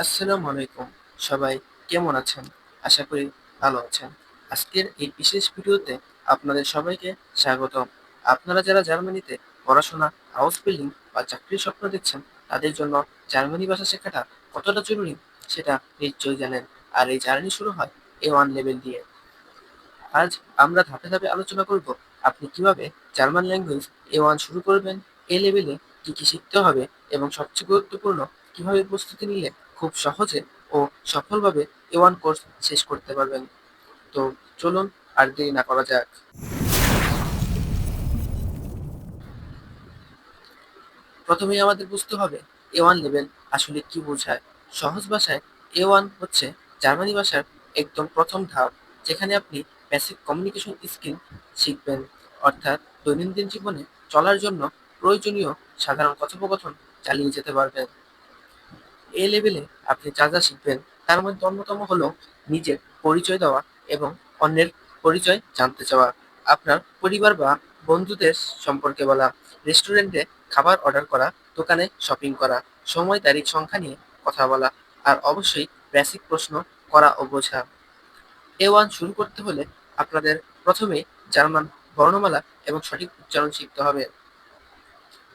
আসসালামু আলাইকুম। সবাই কেমন আছেন? আশা করি ভালো আছেন। আজকের এই বিশেষ ভিডিওতে আপনাদের সবাইকে স্বাগতম। আপনারা যারা জার্মানিতে পড়াশোনা, হাউস বিল্ডিং বা চাকরির স্বপ্ন দেখছেন, তাদের জন্য জার্মানি ভাষা শেখাটা কতটা জরুরি সেটা নিশ্চয়ই জানেন। আর এই জার্নি শুরু হয় A1 লেভেল দিয়ে। আজ আমরা ধাপে ধাপে আলোচনা করব আপনি কিভাবে জার্মান ল্যাঙ্গুয়েজ A1 শুরু করবেন, এ লেভেলে কি কি শিখতে হবে এবং সবচেয়ে গুরুত্বপূর্ণ কিভাবে প্রস্তুতি নিলে খুব সহজে ও সফলভাবে A1 কোর্স শেষ করতে পারবেন। তো চলুন আর দেরি না করা যাক। প্রথমেই আমাদের বুঝতে হবে A1 লেভেল আসলে কি বোঝায়। সহজ ভাষায় A1 হচ্ছে জার্মানি ভাষার একদম প্রথম ধাপ, যেখানে আপনি বেসিক কমিউনিকেশন স্কিল শিখবেন, অর্থাৎ দৈনন্দিন জীবনে চলার জন্য প্রয়োজনীয় সাধারণ কথোপকথন চালিয়ে যেতে পারবেন। এই লেভেলে আপনি যা যা শিখবেন তার মধ্যে অন্যতম হলো নিজের পরিচয় দেওয়া এবং অন্যের পরিচয় জানতে চাওয়া, আপনার পরিবার বা বন্ধুদের সম্পর্কে বলা, রেস্টুরেন্টে খাবার অর্ডার করা, দোকানে শপিং করা, সময় তারিখ সংখ্যা নিয়ে কথা বলা, আর অবশ্যই বেসিক প্রশ্ন করা ও বোঝা। A1 শুরু করতে হলে আপনাদের প্রথমে জার্মান বর্ণমালা এবং সঠিক উচ্চারণ শিখতে হবে।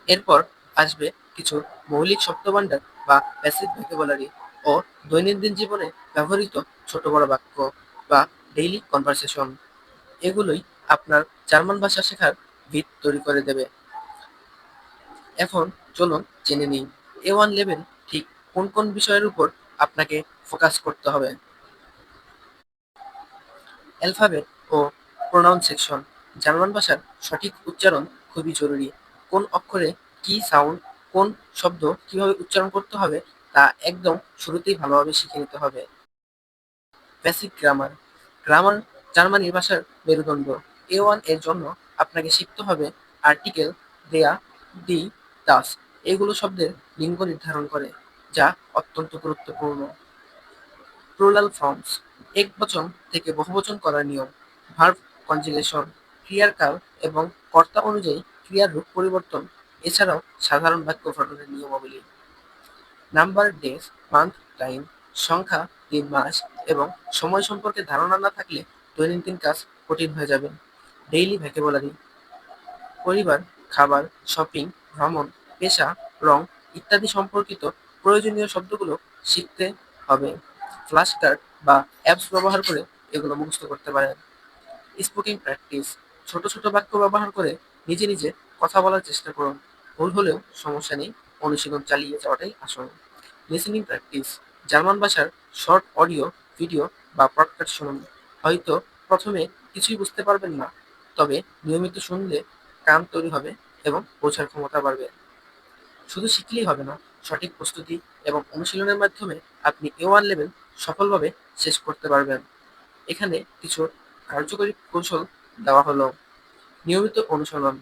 এরপর আসবে কিছু মৌলিক শব্দভাণ্ডার বা প্যাসিভ ভোকাবুলারি ও দৈনন্দিন জীবনে ব্যবহৃত ছোট বড় বাক্য বা ডেইলি কনভারসেশন। এগুলোই আপনার জার্মান ভাষা শেখার ভিত তৈরি করে দেবে। এখন চলুন জেনে নিই A1 লেভেল ঠিক কোন কোন বিষয়ের উপর আপনাকে ফোকাস করতে হবে। অ্যালফাবেট ও প্রোনাউনসেশন। জার্মান ভাষার সঠিক উচ্চারণ খুবই জরুরি। কোন অক্ষরে কি সাউন্ড, কোন শব্দ কিভাবে উচ্চারণ করতে হবে তা একদম শুরুতেই ভালোভাবে শিখে নিতে হবে। Basic grammar. গ্রামার জার্মানি ভাষার মেরুদণ্ড। A1 এর জন্য আপনাকে শিখতে হবে আর্টিকেল, দেয়া, দি, দাস এগুলো শব্দের লিঙ্গ নির্ধারণ করে, যা অত্যন্ত গুরুত্বপূর্ণ। প্লুরাল ফর্মস, একবচন থেকে বহুবচন করার নিয়ম, ভার্ব কনজুগেশন, ক্রিয়ার কাল এবং কর্তা অনুযায়ী ক্রিয়ার রূপ পরিবর্তন, এছাড়াও সাধারণ বাক্য গঠনের নিয়মাবলী। নাম্বার, ডেজ, মান্থ, টাইম, সংখ্যা, দিন, মাস এবং সময় সম্পর্কে ধারণা না থাকলে দৈনন্দিন কাজ কঠিন হয়ে যাবে। ডেইলি ভ্যাকাবুলারি, পরিবার, খাবার, শপিং, ভ্রমণ, পেশা, রং ইত্যাদি সম্পর্কিত প্রয়োজনীয় শব্দগুলো শিখতে হবে। ফ্ল্যাশ কার্ড বা অ্যাপস ব্যবহার করে এগুলো মুখস্থ করতে পারেন। স্পিকিং প্র্যাকটিস, ছোট ছোট বাক্য ব্যবহার করে নিজে নিজে কথা বলার চেষ্টা করুন। ভুল হলেও সমস্যা নেই, অনুশীলন চালিয়ে যাওয়াটাই আসল। লিসেনিং প্র্যাকটিস, জার্মান ভাষার শর্ট অডিও, ভিডিও বা পডকাস্ট শুনুন। হয়তো প্রথমে কিছুই বুঝতে পারবেন না, তবে নিয়মিত শুনলে কান তৈরি হবে এবং বোঝার ক্ষমতা বাড়বে। শুধু শিখলেই হবে না, সঠিক প্রস্তুতি এবং অনুশীলনের মাধ্যমে আপনি A1 লেভেল সফলভাবে শেষ করতে পারবেন। এখানে কিছু কার্যকরী কৌশল দেওয়া হলো। নিয়মিত অনুশীলন,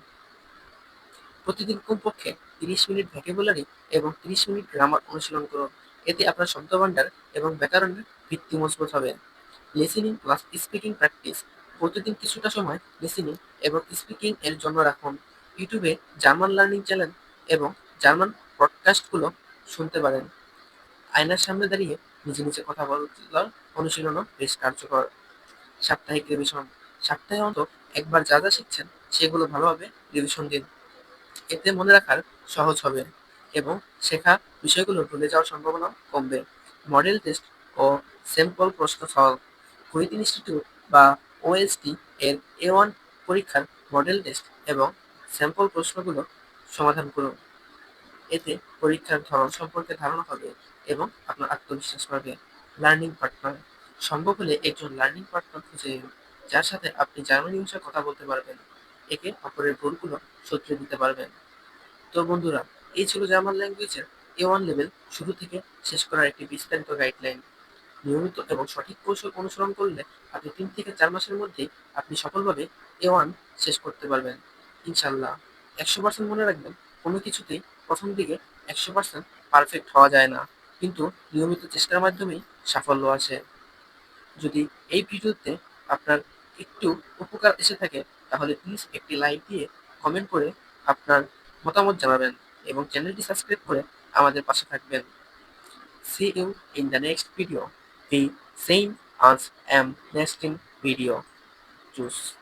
প্রতিদিন কমপক্ষে 30 মিনিট ভ্যাকাবুলারি এবং 30 মিনিট গ্রামার অনুশীলন করুন। এতে আপনার শব্দভাণ্ডার এবং ব্যাকরণের ভিত্তি মজবুত হবে। লিসেনিং প্লাস স্পিকিং প্র্যাকটিস, প্রতিদিন কিছুটা সময় লিসেনিং এবং স্পিকিং এর জন্য রাখুন। ইউটিউবে জার্মান লার্নিং চ্যানেল এবং জার্মান পডকাস্টগুলো শুনতে পারেন। আয়নার সামনে দাঁড়িয়ে নিজে নিজে কথা বলার অনুশীলনও বেশ কার্যকর। সাপ্তাহিক রিভিশন, সপ্তাহে অন্তত একবার যা যা শিখছেন সেগুলো ভালোভাবে রিভিশন দিন। এতে মনে রাখার সহজ হবে এবং শেখা বিষয়গুলো ভুলে যাওয়ার সম্ভাবনা কমবে। মডেল টেস্ট ও স্যাম্পল প্রশ্ন সলভ, কুইজ ইনস্টিটিউট বা OST এর A1 পরীক্ষার মডেল টেস্ট এবং স্যাম্পল প্রশ্নগুলো সমাধান করুন। এতে পরীক্ষার ধরন সম্পর্কে ধারণা হবে এবং আপনার আত্মবিশ্বাস বাড়বে। লার্নিং পার্টনার, সম্ভব হলে একজন লার্নিং পার্টনার খুঁজে নিন, যার সাথে আপনি জার্মানি ভাষায় কথা বলতে পারবেন, একে অপরের ভুলগুলো শুধরে দিতে পারবেন। তো বন্ধুরা, এই ছিল জার্মান ল্যাঙ্গুয়েজের A1 লেভেল শুরু থেকে শেষ করার একটি বিস্তারিত গাইডলাইন। নিয়মিত এবং সঠিক কৌশল অনুসরণ করলে আপনি 3 থেকে 4 মাসের মধ্যেই আপনি সফলভাবে A1 শেষ করতে পারবেন, ইনশাল্লাহ। 100% মনে রাখবেন, কোনো কিছুতেই প্রথম দিকে 100% পারফেক্ট হওয়া যায় না, কিন্তু নিয়মিত চেষ্টার মাধ্যমেই সাফল্য আসে। যদি এই ভিডিওতে আপনার একটু উপকার এসে থাকে, তাহলে প্লিজ একটি লাইক দিয়ে কমেন্ট করে আপনার মতামত জানাবেন এবং চ্যানেলটি সাবস্ক্রাইব করে আমাদের পাশে থাকবেন। See you in the next video. The same as next video. Choose.